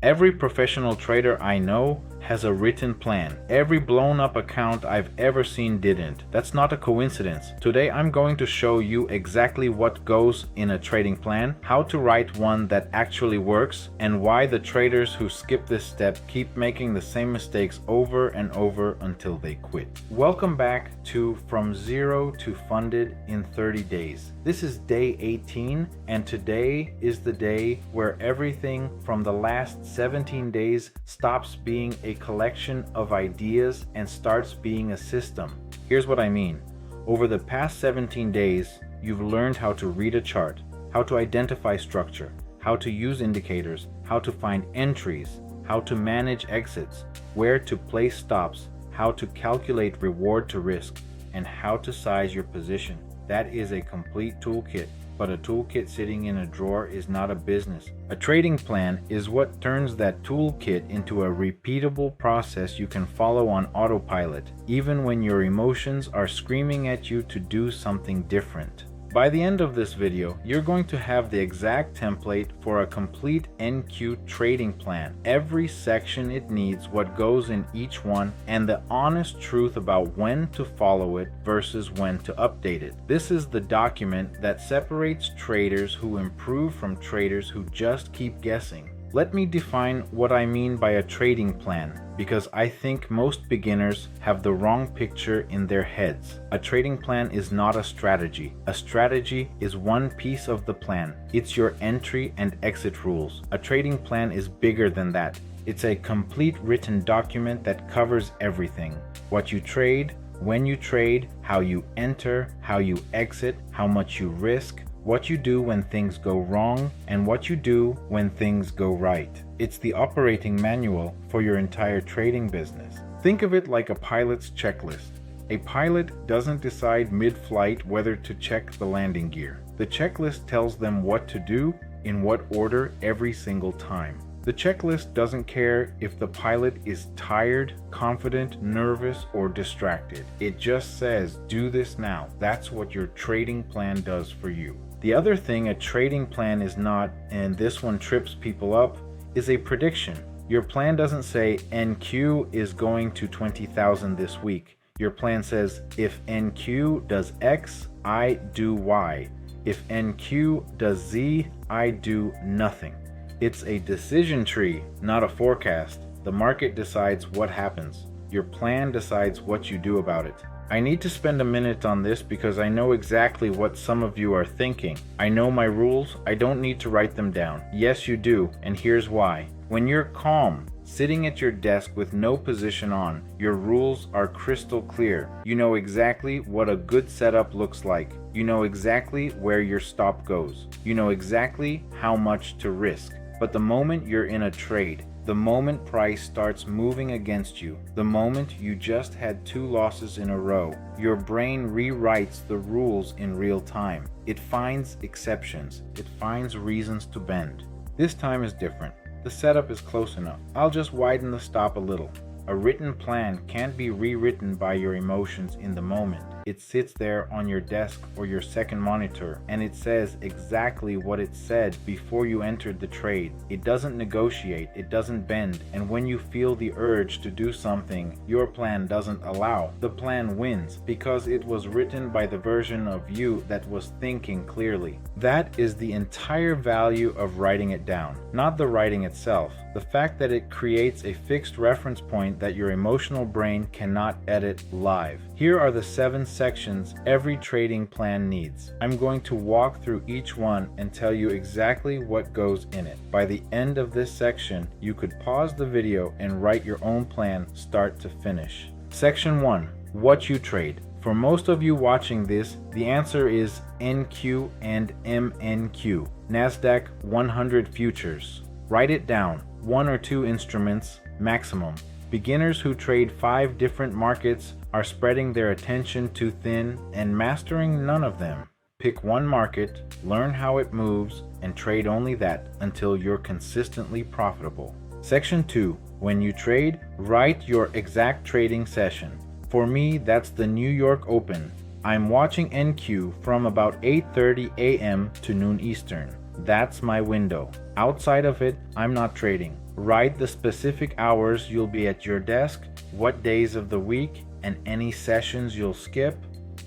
Every professional trader I know has a written plan. Every blown up account I've ever seen didn't. That's not a coincidence. Today I'm going to show you exactly what goes in a trading plan, how to write one that actually works, and why the traders who skip this step keep making the same mistakes over and over until they quit. Welcome back to From Zero to Funded in 30 Days. This is day 18, and today is the day where everything from the last 17 days stops being a collection of ideas and starts being a system. Here's what I mean. Over the past 17 days, you've learned how to read a chart, how to identify structure, how to use indicators, how to find entries, how to manage exits, where to place stops, how to calculate reward to risk, and how to size your position. That is a complete toolkit. But a toolkit sitting in a drawer is not a business. A trading plan is what turns that toolkit into a repeatable process you can follow on autopilot, even when your emotions are screaming at you to do something different. By the end of this video, you're going to have the exact template for a complete NQ trading plan. Every section it needs, what goes in each one, and the honest truth about when to follow it versus when to update it. This is the document that separates traders who improve from traders who just keep guessing. Let me define what I mean by a trading plan, because I think most beginners have the wrong picture in their heads. A trading plan is not a strategy. A strategy is one piece of the plan. It's your entry and exit rules. A trading plan is bigger than that. It's a complete written document that covers everything. What you trade, when you trade, how you enter, how you exit, how much you risk, what you do when things go wrong, and what you do when things go right. It's the operating manual for your entire trading business. Think of it like a pilot's checklist. A pilot doesn't decide mid-flight whether to check the landing gear. The checklist tells them what to do, in what order, every single time. The checklist doesn't care if the pilot is tired, confident, nervous, or distracted. It just says, do this now. That's what your trading plan does for you. The other thing a trading plan is not, and this one trips people up, is a prediction. Your plan doesn't say NQ is going to 20,000 this week. Your plan says if NQ does X, I do Y. If NQ does Z, I do nothing. It's a decision tree, not a forecast. The market decides what happens. Your plan decides what you do about it. I need to spend a minute on this because I know exactly what some of you are thinking. I know my rules, I don't need to write them down. Yes, you do, and here's why. When you're calm, sitting at your desk with no position on, your rules are crystal clear. You know exactly what a good setup looks like. You know exactly where your stop goes. You know exactly how much to risk. But the moment you're in a trade, the moment price starts moving against you, the moment you just had 2 losses in a row, your brain rewrites the rules in real time. It finds exceptions. It finds reasons to bend. This time is different. The setup is close enough. I'll just widen the stop a little. A written plan can't be rewritten by your emotions in the moment. It sits there on your desk or your second monitor, and it says exactly what it said before you entered the trade. It doesn't negotiate, it doesn't bend, and when you feel the urge to do something your plan doesn't allow, the plan wins because it was written by the version of you that was thinking clearly. That is the entire value of writing it down, not the writing itself. The fact that it creates a fixed reference point that your emotional brain cannot edit live. Here are the 7 sections every trading plan needs. I'm going to walk through each one and tell you exactly what goes in it. By the end of this section, you could pause the video and write your own plan start to finish. Section 1. What you trade. For most of you watching this, the answer is NQ and MNQ, Nasdaq 100 futures. Write it down. 1 or 2 instruments maximum. Beginners who trade 5 different markets are spreading their attention too thin and mastering none of them. Pick one market, learn how it moves, and trade only that until you're consistently profitable. Section 2. When you trade, write your exact trading session. For me, that's the New York Open. I'm watching NQ from about 8:30 a.m. to noon Eastern. That's my window. Outside of it, I'm not trading. Write the specific hours you'll be at your desk, what days of the week, and any sessions you'll skip,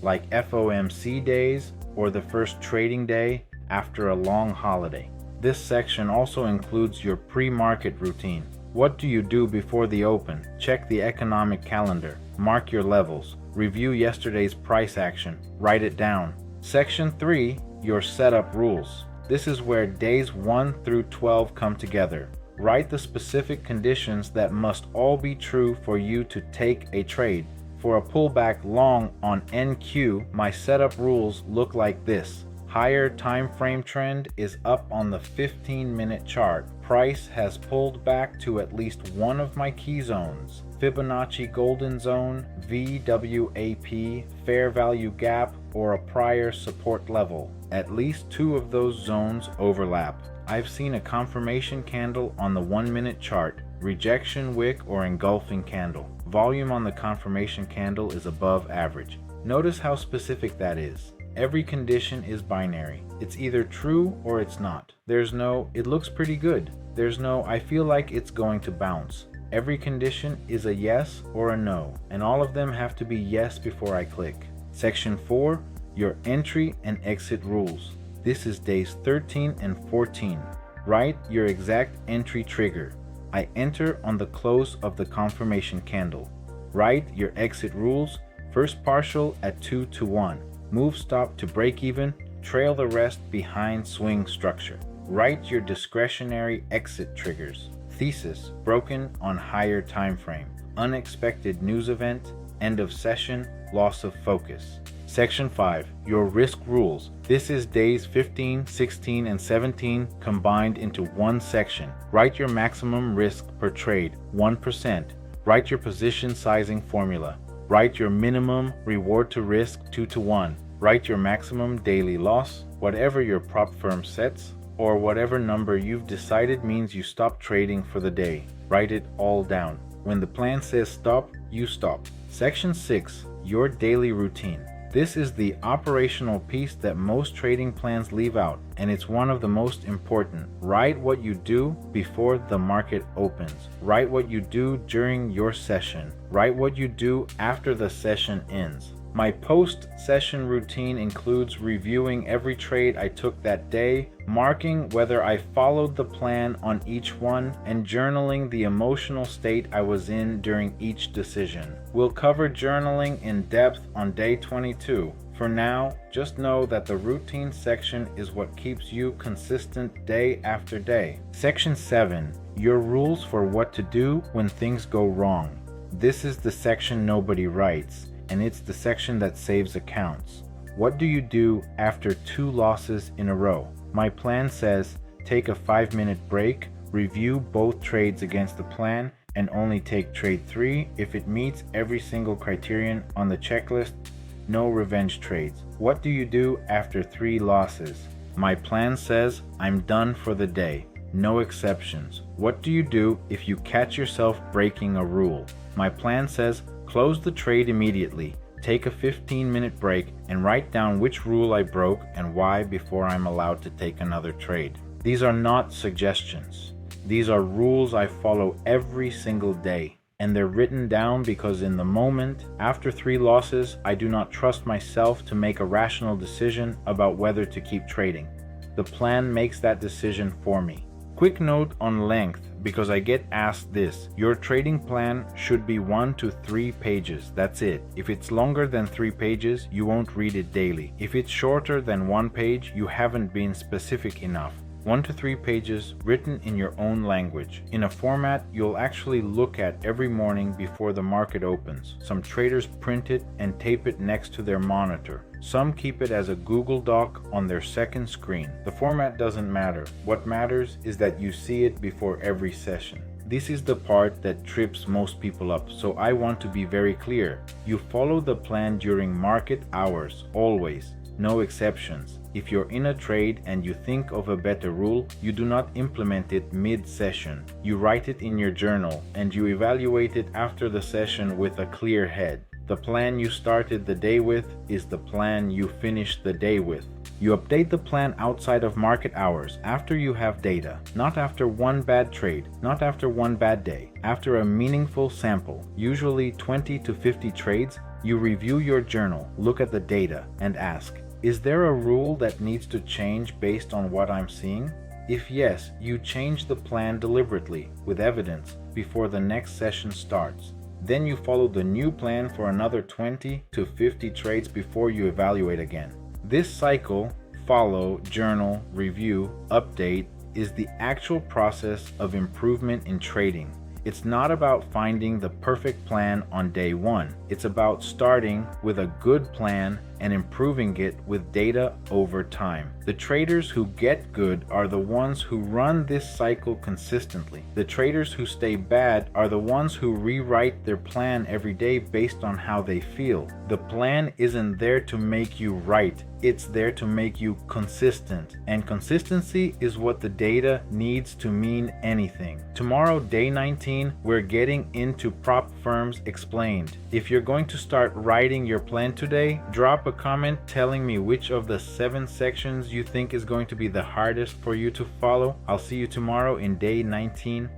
like FOMC days or the first trading day after a long holiday. This section also includes your pre-market routine. What do you do before the open? Check the economic calendar. Mark your levels. Review yesterday's price action. Write it down. Section 3, your setup rules. This is where days 1 through 12 come together. Write the specific conditions that must all be true for you to take a trade. For a pullback long on NQ, my setup rules look like this. Higher time frame trend is up on the 15-minute chart. Price has pulled back to at least one of my key zones. Fibonacci golden zone, VWAP, fair value gap, or a prior support level. At least two of those zones overlap. I've seen a confirmation candle on the 1-minute chart, rejection wick or engulfing candle. Volume on the confirmation candle is above average. Notice how specific that is. Every condition is binary. It's either true or it's not. There's no, it looks pretty good. There's no, I feel like it's going to bounce. Every condition is a yes or a no, and all of them have to be yes before I click. Section 4, your entry and exit rules. This is days 13 and 14. Write your exact entry trigger. I enter on the close of the confirmation candle. Write your exit rules. First partial at 2 to 1. Move stop to break even, trail the rest behind swing structure. Write your discretionary exit triggers. Thesis, broken on higher time frame. Unexpected news event, end of session, loss of focus. Section 5, your risk rules. This is days 15, 16, and 17 combined into one section. Write your maximum risk per trade, 1%. Write your position sizing formula. Write your minimum reward to risk 2 to 1. Write your maximum daily loss, whatever your prop firm sets, or whatever number you've decided means you stop trading for the day. Write it all down. When the plan says stop, you stop. Section 6, your daily routine. This is the operational piece that most trading plans leave out, and it's one of the most important. Write what you do before the market opens. Write what you do during your session. Write what you do after the session ends. My post-session routine includes reviewing every trade I took that day, marking whether I followed the plan on each one, and journaling the emotional state I was in during each decision. We'll cover journaling in depth on day 22. For now, just know that the routine section is what keeps you consistent day after day. Section 7, your rules for what to do when things go wrong. This is the section nobody writes, and it's the section that saves accounts. What do you do after 2 losses in a row? My plan says take a 5-minute break, review both trades against the plan, and only take trade 3 if it meets every single criterion on the checklist. No revenge trades. What do you do after 3 losses? My plan says I'm done for the day. No exceptions. What do you do if you catch yourself breaking a rule? My plan says close the trade immediately, take a 15-minute break, and write down which rule I broke and why before I'm allowed to take another trade. These are not suggestions. These are rules I follow every single day, and they're written down because in the moment, after 3 losses, I do not trust myself to make a rational decision about whether to keep trading. The plan makes that decision for me. Quick note on length, because I get asked this. Your trading plan should be 1 to 3 pages. That's it. If it's longer than 3 pages, you won't read it daily. If it's shorter than 1 page, you haven't been specific enough. 1 to 3 pages written in your own language, in a format you'll actually look at every morning before the market opens. Some traders print it and tape it next to their monitor. Some keep it as a Google Doc on their second screen. The format doesn't matter. What matters is that you see it before every session. This is the part that trips most people up, so I want to be very clear. You follow the plan during market hours, always. No exceptions. If you're in a trade and you think of a better rule, you do not implement it mid-session. You write it in your journal and you evaluate it after the session with a clear head. The plan you started the day with is the plan you finish the day with. You update the plan outside of market hours after you have data, not after one bad trade, not after one bad day. After a meaningful sample, usually 20 to 50 trades, you review your journal, look at the data, and ask, is there a rule that needs to change based on what I'm seeing? If yes, you change the plan deliberately, with evidence, before the next session starts. Then you follow the new plan for another 20 to 50 trades before you evaluate again. This cycle, follow, journal, review, update, is the actual process of improvement in trading. It's not about finding the perfect plan on day one. It's about starting with a good plan and improving it with data over time. The traders who get good are the ones who run this cycle consistently. The traders who stay bad are the ones who rewrite their plan every day based on how they feel. The plan isn't there to make you right. It's there to make you consistent. And consistency is what the data needs to mean anything. Tomorrow, day 19, we're getting into prop firms explained. If you're going to start writing your plan today, drop a comment telling me which of the 7 sections you think is going to be the hardest for you to follow. I'll see you tomorrow in day 19.